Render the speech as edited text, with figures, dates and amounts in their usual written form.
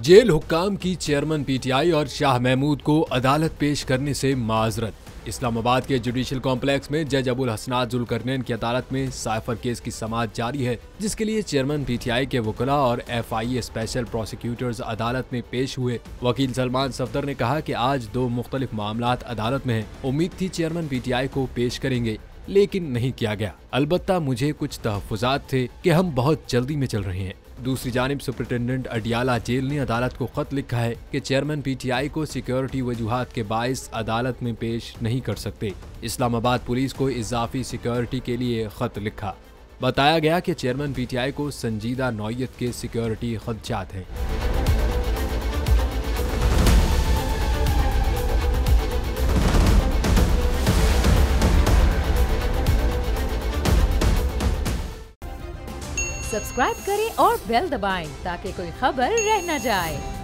Jail हुक्काम की chairman PTI और शाह महमूद को अदालत पेश करने से माजरत। इस्लामाबाद के जुडिशल कॉम्प्लेक्स में जज अबुल हसनात जुल्करनैन की अदालत में साइफर केस की समाअत जारी है, जिसके लिए चेयरमैन पीटीआई के वकीला और FIA स्पेशल प्रोसिक्यूटर्स अदालत में पेश हुए। वकील सलमान सफदर ने कहा कि आज दो मुख्तलिफ मामलात अदालत में हैं। उम्मीद थी चेयरमैन पीटीआई को पेश करेंगे, लेकिन नहीं किया गया। अलबत्ता मुझे कुछ तहफ्फुज़ात थे कि हम बहुत जल्दी में चल रहे हैं। दूसरी जानिब सुपरिटेंडेंट अडियाला जेल ने अदालत को खत लिखा है कि चेयरमैन पीटीआई को सिक्योरिटी वजूहात के बाइस अदालत में पेश नहीं कर सकते। इस्लामाबाद पुलिस को इजाफी सिक्योरिटी के लिए खत लिखा। बताया गया कि चेयरमैन पीटीआई को संजीदा नौयत के सिक्योरिटी खदशात हैं। सब्सक्राइब करें और बेल दबाएं ताकि कोई खबर रह न जाए।